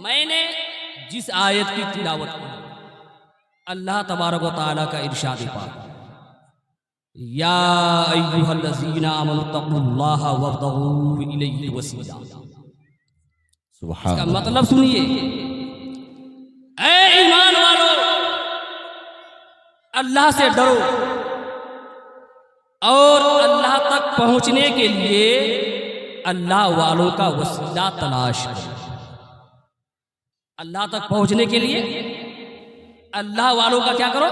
मैंने जिस आयत की तिलावत की, अल्लाह तबारक व तआला का इरशाद पाक, या अय्युहल्लज़ीना आमनुत्तक़ुल्लाह वब्तगू इलैहिल वसीला। इसका मतलब सुनिए, ऐ ईमान वालों, अल्लाह से डरो और अल्लाह तक पहुंचने के लिए अल्लाह वालों का वसीला तलाश करो। अल्लाह तक पहुंचने के लिए अल्लाह वालों का क्या करो?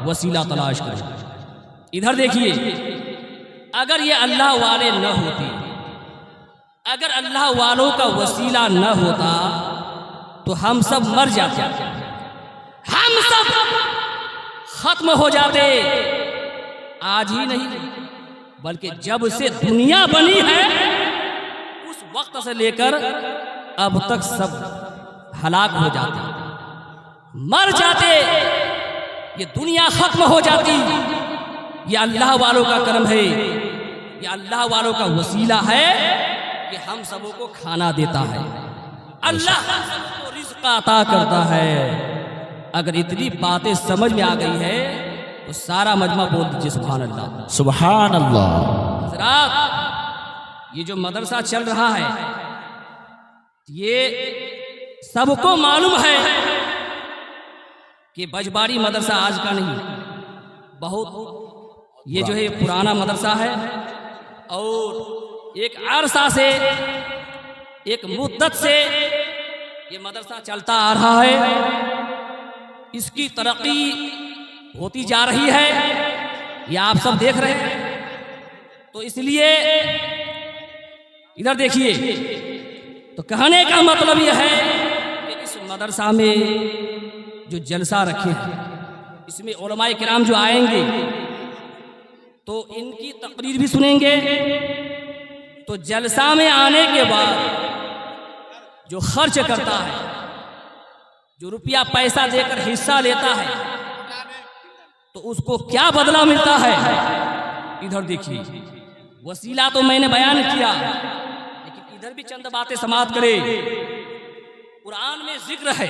वसीला तलाश करो। इधर देखिए, अगर ये अल्लाह वाले न होते, अगर अल्लाह वालों का वसीला न होता तो हम सब मर जाते, हम सब खत्म हो जाते। आज ही नहीं बल्कि जब से दुनिया बनी है उस वक्त से लेकर अब तक सब हलाक हो जाते, मर जाते, ये दुनिया खत्म हो जाती। ये अल्लाह वालों का करम है, ये अल्लाह वालों का वसीला है कि हम सबों को खाना देता है, अल्लाह हम सबको रिज़्क़ अता करता है। अगर इतनी बातें समझ में आ गई है तो सारा मजमा बोल दीजिए सुभान अल्लाह, सुभान अल्लाह। हज़रात, ये जो मदरसा चल रहा है ये सबको मालूम है कि बजबाड़ी मदरसा आज का नहीं, बहुत ये जो है पुराना मदरसा है और एक अरसा से, एक मुद्दत से ये मदरसा चलता आ रहा है। इसकी तरक्की होती जा रही है, ये आप सब देख रहे हैं। तो इसलिए इधर देखिए, तो कहने का मतलब यह है कि इस मदरसा में जो जलसा रखे हैं, इसमें उलमाए किराम जो आएंगे तो इनकी तकरीर भी सुनेंगे। तो जलसा में आने के बाद जो खर्च करता है, जो रुपया पैसा देकर हिस्सा लेता है, तो उसको क्या बदला मिलता है? इधर देखिए, वसीला तो मैंने बयान किया, लेकिन इधर भी चंद बातें समाप्त करें। कुरान में जिक्र है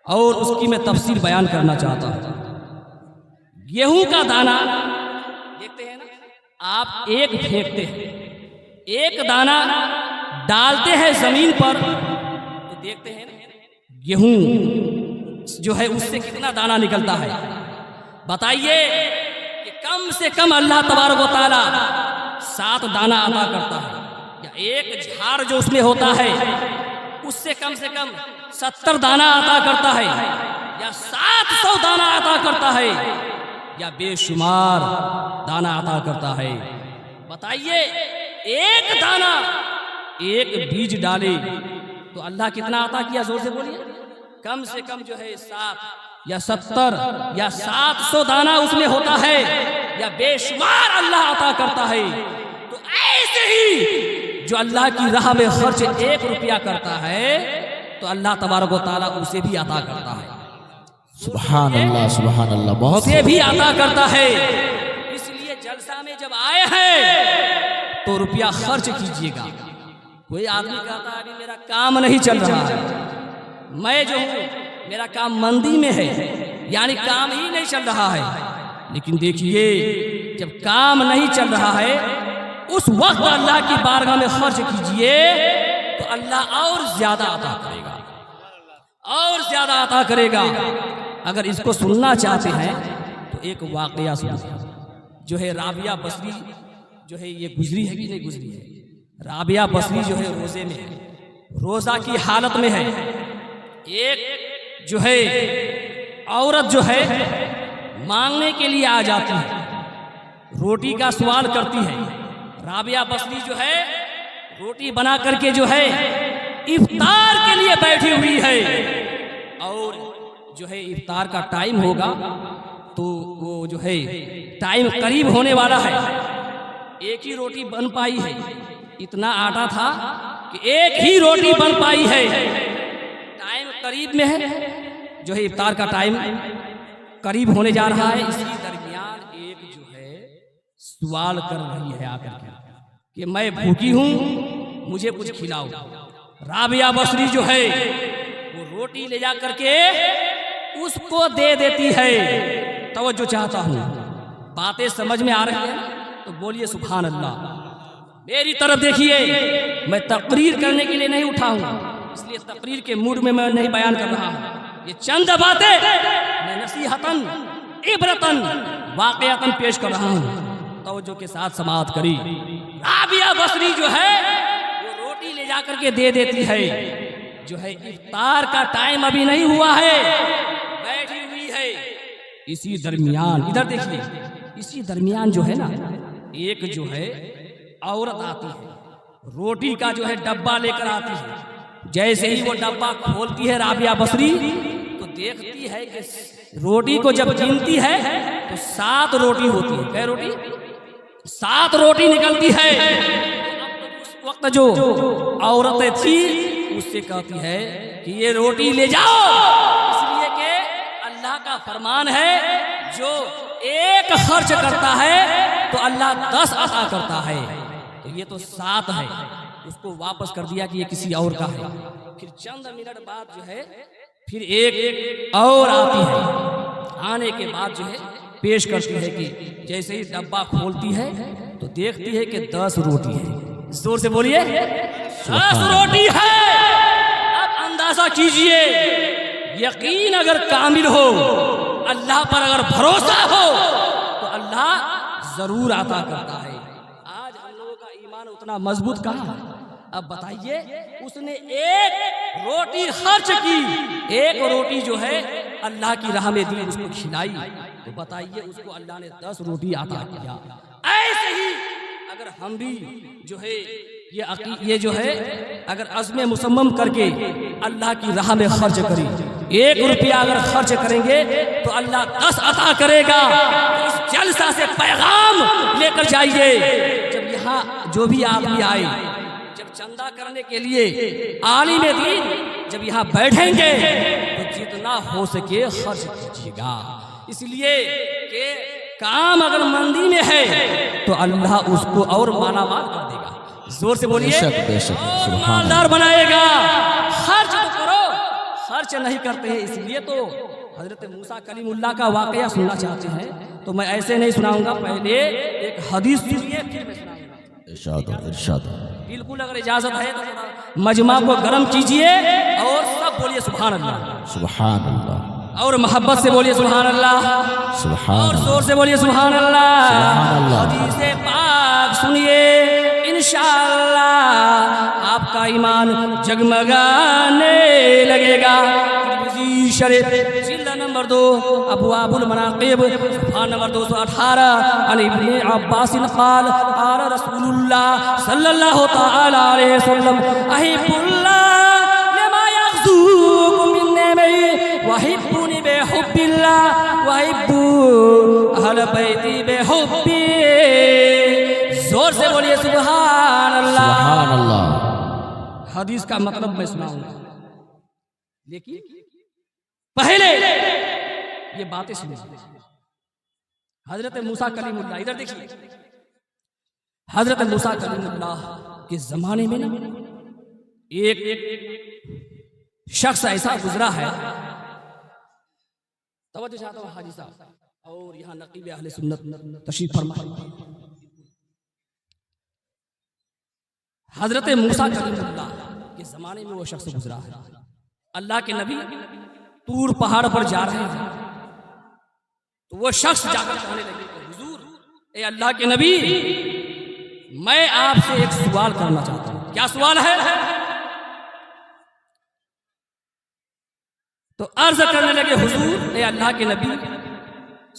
और उसकी मैं तफसीर बयान करना चाहता हूं। गेहूं का दाना देखते हैं ना, आप एक फेंकते हैं, एक दाना डालते हैं जमीन पर तो देखते हैं गेहूं जो है उससे कितना दाना निकलता है। बताइए कि कम से कम अल्लाह तबारक व तआला 7 दाना अता करता है, या एक झाड़ जो उसमें होता है उससे कम 70 दाना अता करता है, या 700 दाना अता करता है, या बेशुमार दाना अता करता है। बताइए, एक दाना, एक बीज डाले तो अल्लाह कितना अता किया? जोर से बोलिए। कम से कम जो है 7 या 70 या 700 दाना उसमें होता है, या बेशुमार अल्लाह अता करता है। तो ऐसे ही जो अल्लाह की राह में खर्च 1 रुपया करता है तो अल्लाह तबारक व तआला उसे भी अता करता है। सुभान अल्लाह, सुभान अल्लाह, बहुत उसे भी अता करता है। इसलिए जलसा में जब आए हैं तो रुपया खर्च कीजिएगा। कोई आदमी कहता है अभी मेरा काम नहीं चल रहा है, मैं जो हूँ मेरा काम मंदी में है, यानी काम ही नहीं चल रहा है। लेकिन देखिए, जब काम नहीं चल रहा है उस वक्त अल्लाह की बारगाह में खर्च कीजिए तो अल्लाह और ज्यादा अता करेगा, और ज्यादा अता करेगा। अगर इसको सुनना चाहते हैं तो एक वाकया सुनिए, जो है राबिया बसरी जो है, ये गुजरी है कि नहीं गुजरी है? राबिया बसरी जो है रोजे में है, रोजा की हालत में है। एक जो है औरत जो है मांगने के लिए आ जाती है, रोटी का सवाल करती है। राबिया बसरी जो है रोटी बना करके जो है इफ्तार के लिए बैठी हुई है, और जो है इफ्तार का टाइम होगा तो वो जो है टाइम करीब होने वाला है। एक ही रोटी बन पाई है, इतना आटा था कि एक ही रोटी बन पाई है, टाइम करीब में है, जो है इफ्तार का टाइम करीब होने जा रहा है। इसी दरमियान एक जो है सवाल कर रही है आकर के कि मैं भूखी हूँ, मुझे कुछ खिलाओ। राबिया बसरी जो है वो रोटी ले जा करके उसको दे देती है। तवज्जो चाहता हूँ, बातें समझ में आ रही है तो बोलिए सुभान अल्लाह। मेरी तरफ देखिए, मैं तकरीर करने के लिए नहीं उठा हूँ, इसलिए तकरीर के मूड में मैं नहीं बयान कर रहा हूँ। ये चंद बातें मैं नसीहतन इबरतन वाक़ियतन पेश कर रहा हूँ। तवज्जो के साथ समाअत करी। राबिया बसरी जो है वो रोटी ले जा करके दे देती है। जो है इफ्तार का टाइम अभी नहीं हुआ है, बैठी हुई है। इसी दरमियान इधर देखिए, इसी दरमियान जो है ना, एक जो है औरत आती है, रोटी का जो है डब्बा लेकर आती है। जैसे ही वो डब्बा खोलती है राबिया बसरी तो देखती है कि रोटी को जब गिनती है तो 7 रोटी होती है। क्या रोटी? 7 रोटी निकलती है। उस वक्त जो औरतें थी उससे कहती है कि ये रोटी ले जाओ, इसलिए कि अल्लाह का फरमान है जो एक खर्च करता है तो अल्लाह 10 अता करता है। तो ये तो 7 है, उसको वापस कर दिया कि ये किसी और का है। फिर चंद मिनट बाद जो है फिर एक और आती है। आने के बाद जो है पेश करती है कि जैसे ही डब्बा खोलती है तो देखती है कि 10 रोटी है। जोर से बोलिए 10 रोटी है। अब अंदाजा कीजिए, यकीन अगर कामिल हो, अल्लाह पर अगर भरोसा हो तो अल्लाह जरूर अता करता है। आज हम लोगों का ईमान उतना मजबूत कहाँ है? अब बताइए, उसने एक रोटी खर्च की, एक रोटी जो है अल्लाह की राह में दी, उसको खिलाई, तो बताइए उसको अल्लाह ने 10 रोटी अता किया। ऐसे ही अगर हम भी जो है ये जो है अगर अज़्म मुसम्मम करके अल्लाह की राह में खर्च करें, 1 रुपया अगर खर्च करेंगे तो अल्लाह 10 अता करेगा। तो इस जलसा से पैगाम लेकर जाइए। जब यहाँ जो भी आदमी आए, जब चंदा करने के लिए आलिम दीन जब यहाँ बैठेंगे तो जितना हो सके खर्च कीजिएगा, इसलिए कि काम अगर मंदी में है तो अल्लाह उसको और मालामाल कर देगा। जोर से बोलिए, और मालदार बनाएगा। खर्च तो करो, खर्च नहीं करते हैं। इसलिए तो हजरत मूसा कलीमुल्लाह का वाकया सुनना चाहते हैं तो मैं ऐसे नहीं सुनाऊंगा, पहले एक हदीस सुनिए फिर मैं सुनाऊंगा। इरशाद बिल्कुल, अगर इजाजत है तो मजमा को गर्म कीजिए और सब बोलिए सुभान अल्लाह, सुभान अल्लाह, और मोहब्बत से बोलिए सुभान अल्लाह, सुभान और जोर से बोलिए सुभान अल्लाह। सुभान अल्लाह। हदीस पाक सुनिए, इंशाअल्लाह आपका ईमान जगमगाने लगेगा। तिरमिज़ी शरीफ जिल्द नंबर 2 अबवाबुल मनाक़िब सफ़हा नंबर 218 अन इब्न अब्बास क़ाल क़ाल रसूलुल्लाह सल्लल्लाहु तआला अलैहि वसल्लम अहिब्बुल्लाह लिमा यग़्ज़ूकुम मिन नि'मतिही वहिब्बुनी बिहुब्बिल्लाह वहिब्बू अहल बैती बिहुब्बी। जोर से बोलिए सुभान अल्लाह, सुभान अल्लाह। हदीस का मतलब मैं सुनाऊंगा, लेकिन पहले ये बातें सुनिए। हजरत मूसा कलीमुल्लाह, इधर देखिए, हजरत मूसा कलीमुल्लाह के जमाने में ना एक शख्स ऐसा गुजरा है। तवज्जो चाहता हूँ हाजी साहब, और यहाँ नकीब अहले सुन्नत तशरीफ फरमाए। हजरत मूसा कलीमुल्लाह के जमाने में वो शख्स गुजरा है। अल्लाह के नबी तूर पहाड़ पर जा रहे हैं तो वो शख्स जाकर कहने लगे, हुजूर ए अल्लाह के नबी, मैं आपसे एक सवाल करना चाहता हूँ। क्या सवाल है? तो अर्ज करने लगे, हुजूर ए अल्लाह के नबी,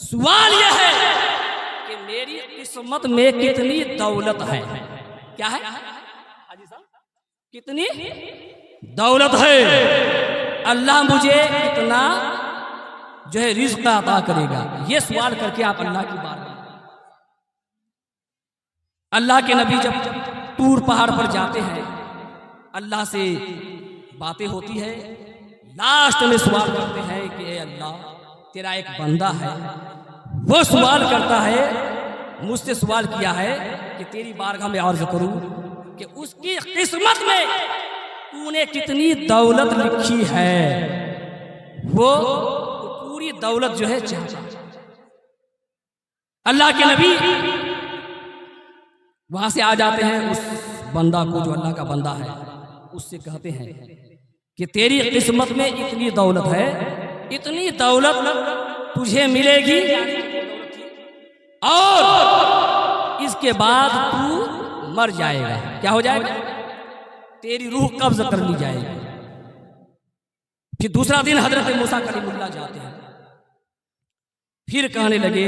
सवाल यह है कि मेरी किस्मत में कितनी दौलत है? क्या है हाजी साहब? कितनी दौलत है? अल्लाह मुझे कितना जो है रिज़्क़ अता करेगा? ये सवाल करके आप अल्लाह की बात। अल्लाह के नबी जब तूर पहाड़ पर जाते हैं, अल्लाह से बातें होती है, लास्ट में सवाल करते हैं कि ए अल्लाह, तेरा एक बंदा है, वो सवाल करता है, मुझसे सवाल किया है कि तेरी बारगाह में अर्ज़ करूं कि उसकी किस्मत में तूने कितनी दौलत लिखी है, वो पूरी दौलत जो है चाहता। अल्लाह के नबी वहां से आ जाते हैं, उस बंदा को जो अल्लाह का बंदा है उससे कहते हैं कि तेरी किस्मत में इतनी दौलत है, इतनी दौलत तुझे मिलेगी और इसके बाद तू मर जाएगा। क्या हो जाएगा? तेरी रूह कब्ज कर ली जाएगी। फिर दूसरा दिन हजरत मूसा कलीमुल्लाह जाते हैं, फिर कहने लगे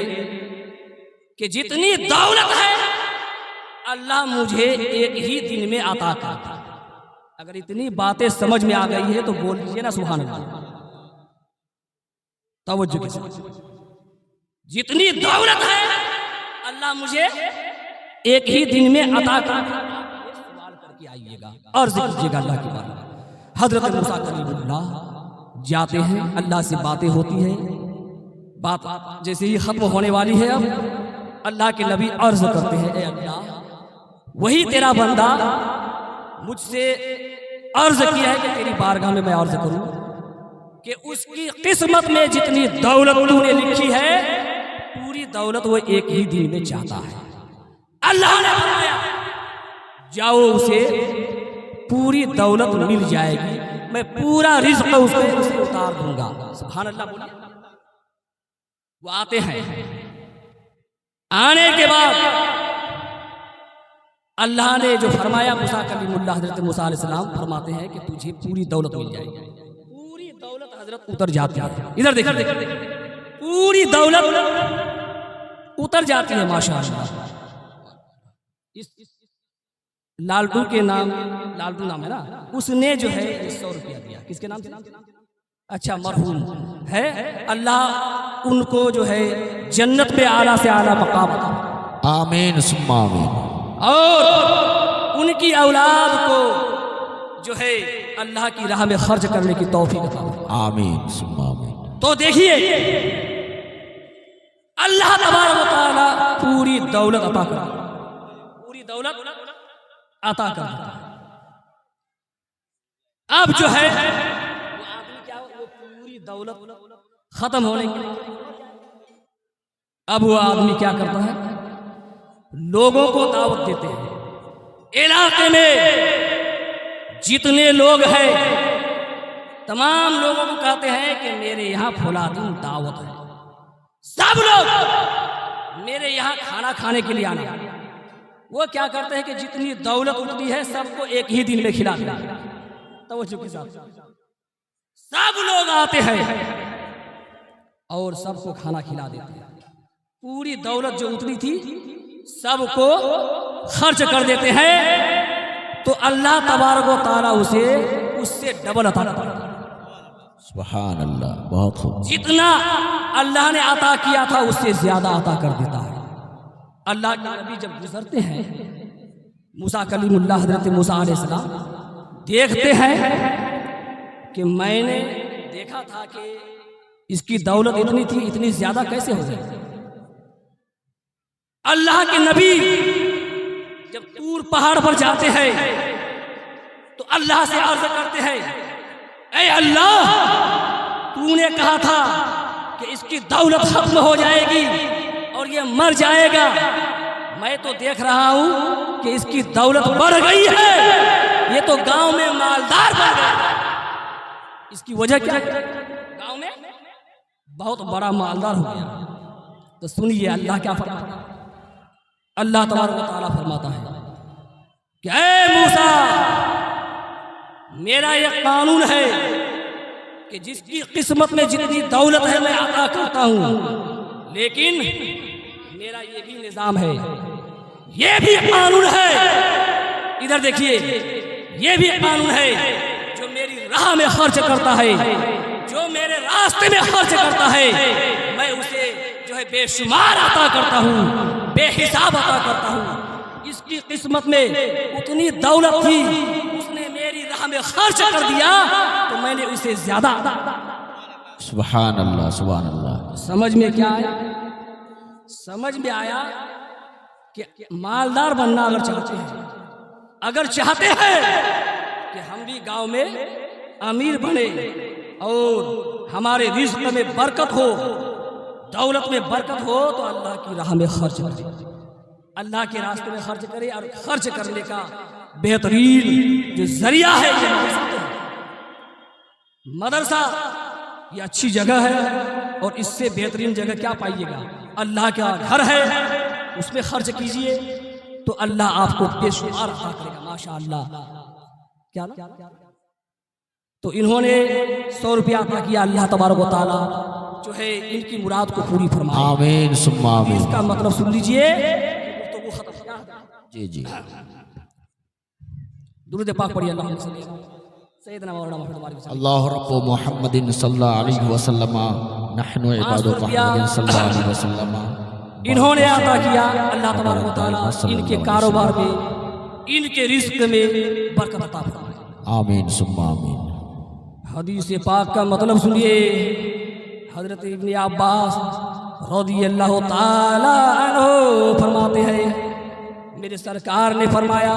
कि जितनी दौलत है अल्लाह मुझे एक ही दिन में अता करता। अगर इतनी बातें समझ में आ गई है तो बोल लीजिए ना सुभान अल्लाह। तवज्जो के साथ, जितनी दौलत है अल्लाह मुझे एक ही दिन में अता करता। सवाल करके आइएगा, अर्ज कीजिएगा अल्लाह के बारे में। हजरत मूसा कलीमुल्लाह जाते हैं, अल्लाह से बातें होती है। बात जैसे ही खत्म होने वाली है, अब अल्लाह के नबी अर्ज करते हैं, ए अल्लाह, वही तेरा बंदा मुझसे अर्ज किया है कि तेरी बारगाह में मैं अर्ज करूं कि उसकी किस्मत में जितनी दौलत तूने लिखी है पूरी दौलत वो एक ही दिन में चाहता है। अल्लाह ने फरमाया जाओ, उसे पूरी दौलत मिल जाएगी, मैं पूरा रिज़्क़ उसे उतार दूंगा। सुभान अल्लाह बोलिए। वो आते हैं, आने के बाद अल्लाह ने जो फरमाया, मूसा कलीमुल्लाह हजरत मूसा अलैहिस्सलाम फरमाते हैं कि तुझे पूरी दौलत मिल जाएगी। पूरी दौलत हजरत उतर जाती है। इधर देखिए, पूरी दौलत उतर जाती है माशाअल्लाह। इस लालटू के नाम, लालटू नाम है ना, उसने जो है 100 रुपया दिया। किसके नाम से? अच्छा, मरहूम है। अल्लाह उनको जो है जन्नत में आला से आला मकाम अता, आमीन सुम्मा आमीन। और उनकी औलाद को जो है अल्लाह की राह में खर्च करने की तौफीक अता, आमीन सुम्मा आमीन। तो देखिए अल्लाह तबारक व तआला पूरी दौलत अता कर, पूरी दौलत अता कर। अब जो है वो आदमी क्या, वो पूरी दौलत खत्म होने के, अब वो आदमी क्या करता है, लोगों को दावत देते हैं। इलाके में जितने लोग हैं तमाम लोगों को कहते हैं कि मेरे यहाँ फला दिन दावत है, सब लोग मेरे यहाँ खाना खाने के लिए आना। वो क्या करते हैं कि जितनी दौलत उठती है सबको एक ही दिन में खिला देते हैं। तो चुके सब लोग आते हैं और सबको खाना खिला देते हैं। पूरी दौलत जो उतरी थी सबको खर्च कर देते हैं, तो अल्लाह तबारक व तआला उसे उससे डबल अता करता है। सुभान अल्लाह, बहुत खूब। जितना अल्लाह ने अता किया था उससे ज्यादा अता कर देता है। अल्लाह के नबी जब गुजरते हैं, मूसा कलीमुल्लाह हजरत मूसा अलैहिस्सलाम देखते हैं कि मैंने देखा था कि इसकी दौलत इतनी थी, इतनी ज्यादा कैसे हो गई। अल्लाह के नबी जब तूर पहाड़ पर जाते हैं तो अल्लाह से अर्ज करते हैं, ऐ अल्लाह, तूने कहा था कि इसकी दौलत खत्म हो जाएगी और ये मर जाएगा। मैं तो देख रहा हूं कि इसकी दौलत बढ़ गई है, ये तो गांव में मालदार बन गया। इसकी वजह क्या है? गांव में बहुत बड़ा मालदार हो गया। तो सुनिए अल्लाह क्या फरमाता है। अल्लाह तबारक व तआला फरमाता है कि ऐ मूसा, मेरा ये कानून है कि जिसकी किस्मत में जितनी दौलत है मैं अता करता हूं, लेकिन मेरा ये भी निजाम है, ये भी कानून है। इधर देखिए, ये भी कानून है, जो मेरी राह में खर्च करता है, जो मेरे रास्ते में खर्च करता है, मैं उसे जो है बेशुमार अता करता हूँ, बेहिसाब अता करता हूँ। इसकी किस्मत में उतनी दौलत थी, उसने मेरी राह में खर्च कर दिया तो मैंने उसे ज्यादा। सुभान अल्लाह, सुभान अल्लाह। समझ में क्या आया? समझ में आया कि मालदार बनना अगर चाहते हैं कि हम भी गांव में अमीर बने और हमारे रिज़्क़ में बरकत हो, दौलत में बरकत हो, तो अल्लाह की राह में खर्च करें, अल्लाह के रास्ते में खर्च करें। और खर्च करने का बेहतरीन जो जरिया है ये मदरसा। ये अच्छी जगह है और इससे बेहतरीन जगह क्या पाइएगा? अल्लाह का घर है, उसमें खर्च कीजिए तो अल्लाह आपको बेशुमार अता करेगा। माशाअल्लाह। क्या तो इन्होंने 100 रुपया अता किया, अल्लाह तबारक व तआला जो है इनकी मुराद को पूरी फरमाए। आमीन सुम्मा आमीन। इसका मतलब सुन लीजिए। तो वो खत्म जी जी। दुरूद पाक पढ़िए। अल्लाह सैयदना मौलाना मोहम्मद अल्लाह रब्बु मुहम्मदिन सल्लल्लाहु अलैहि वसल्लम नहनु इबादु मुहम्मदिन सल्लल्लाहु अलैहि वसल्लम। इन्होंने अता किया, अल्लाह तबारक व तआला इनके कारोबार में, इनके रिज़्क़ में बरकत अता फरमाए। आमीन सुम्मा आमीन। हदीस पाक का मतलब सुनिए। हजरत इब्न अब्बास रज़ियल्लाहु ताला अन्हु फरमाते हैं, मेरे सरकार ने फरमाया,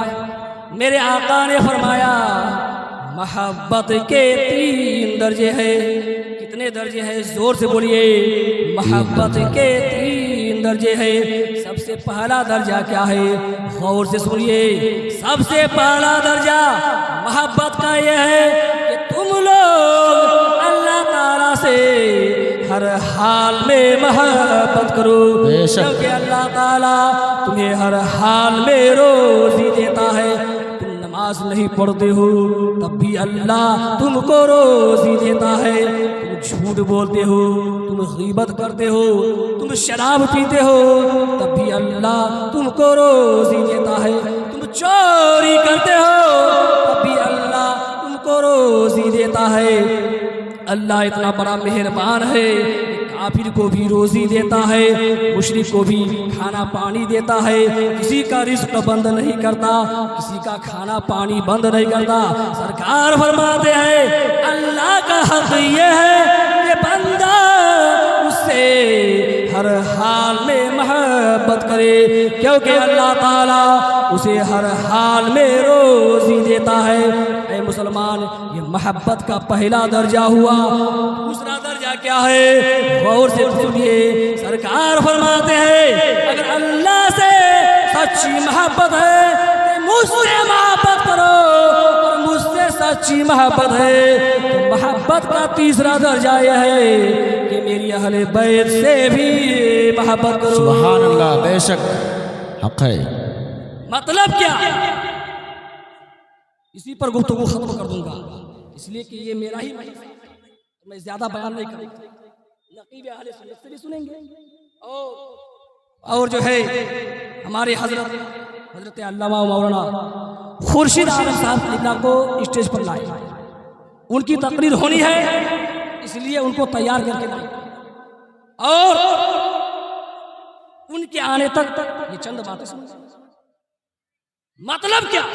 मेरे आका ने फरमाया, मोहब्बत के 3 दर्जे हैं। कितने दर्जे हैं? जोर से बोलिए। मोहब्बत के 3 दर्जे हैं। सबसे पहला दर्जा क्या है? गौर से सुनिए। सबसे पहला दर्जा मोहब्बत का यह है कि तुम लोग अल्लाह ताला से हर हाल में मोहब्बत करो, क्योंकि अल्लाह ताला तुम्हें हर हाल में रोज़ी देता है। तुम नमाज नहीं पढ़ते हो तब भी अल्लाह तुमको रोज़ी देता है। तुम झूठ बोलते हो, तुम गीबत करते हो, तुम शराब पीते हो, तब भी अल्लाह तुमको रोज़ी देता है। तुम चोरी करते हो तब भी अल्लाह तुमको रोज़ी देता है। अल्लाह इतना बड़ा मेहरबान है, काफिर को भी रोज़ी देता है, मुशरिक को भी खाना पानी देता है। किसी का रिज़्क़ बंद नहीं करता, किसी का खाना पानी बंद नहीं करता। सरकार फरमाते हैं अल्लाह का हक ये है कि बंदा उससे हर हाल में मोहब्बत करे, क्योंकि अल्लाह ताला उसे हर हाल में रोज़ी देता है। ऐ मुसलमान, ये मोहब्बत का पहला दर्जा हुआ। दूसरा दर्जा क्या है? गौर से सुनिए। सरकार फरमाते हैं अगर अल्लाह से सच्ची मोहब्बत है तो मुझसे मोहब्बत करो, और मुझसे सच्ची मोहब्बत है तो मोहब्बत का तीसरा दर्जा यह है कि मेरी अहले बैत से भी मोहब्बत करो। सुभान अल्लाह। बेशक हक है। मतलब क्या? इसी पर गुफ्तगू खत्म कर दूंगा, इसलिए कि ये मेरा ही मजलिस है, मैं ज्यादा बयान नहीं करूंगा। नकीब अहले सुन्नत से भी सुनेंगे और जो है हमारे हजरत अल्लामा मौलाना खुर्शीद आलम साहब अल्लाह को स्टेज पर लाए। उनकी तकरीर होनी है, इसलिए उनको तैयार करके लाए और उनके आने तक ये चंद बातें सुन। मतलब क्या?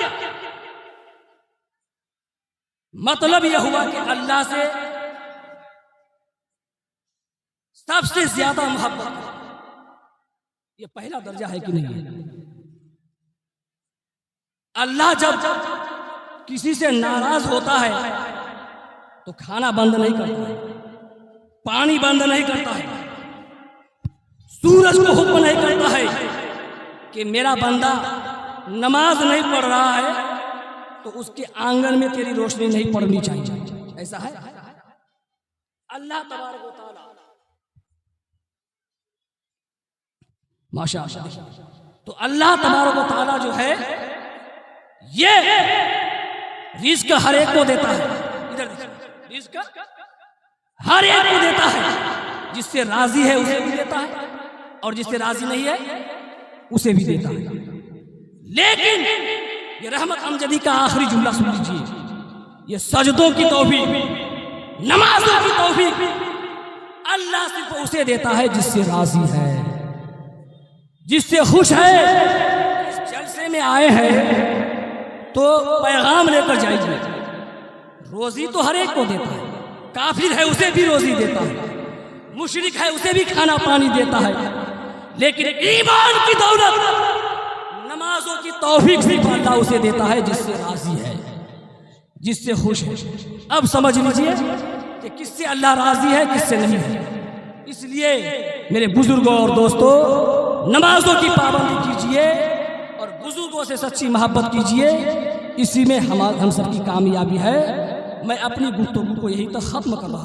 मतलब यह हुआ कि अल्लाह से सबसे ज्यादा मोहब्बत, ये पहला दर्जा है कि नहीं? अल्लाह जब किसी से नाराज होता है तो खाना बंद नहीं करता है, पानी बंद नहीं करता है, सूरज को हुक्म नहीं करता है कि मेरा बंदा नमाज नहीं पढ़ रहा है तो उसके आंगन में तेरी रोशनी नहीं पड़नी चाहिए। ऐसा है? अल्लाह तबारक व तआला माशाअल्लाह। तो अल्लाह तबारक व तआला जो है ये रिज़्क़ हर एक को देता है। इधर देखिए, रिज़्क़ हर एक को देता है। जिससे राजी है उसे भी देता है और जिससे राजी नहीं है उसे भी देता है। लेकिन ये रहमत अमजदी का आखिरी जुमला सुन लीजिए। ये सजदों की तौफीक, नमाजों की तौफीक अल्लाह सिर्फ उसे देता है जिससे राजी है, जिससे खुश है। इस जलसे में आए हैं तो पैगाम लेकर जाइए। रोजी तो हर एक को देता है, काफिर है उसे भी रोजी देता है, मुशरिक है उसे भी खाना पानी देता है। लेकिन ईमान की दौलत, नमाजों की तौफीक सिर्फ अल्लाह उसे देता है जिससे राजी है। जिससे खुश है। अब समझ लीजिए कि किससे अल्लाह राजी है, किससे नहीं है। इसलिए मेरे बुजुर्गों और दोस्तों, नमाजों की पाबंदी कीजिए और बुजुर्गों से सच्ची मोहब्बत कीजिए। इसी में हम सब की कामयाबी है। मैं अपनी गुफ्तगू को यहीं तक खत्म कर रहा हूँ।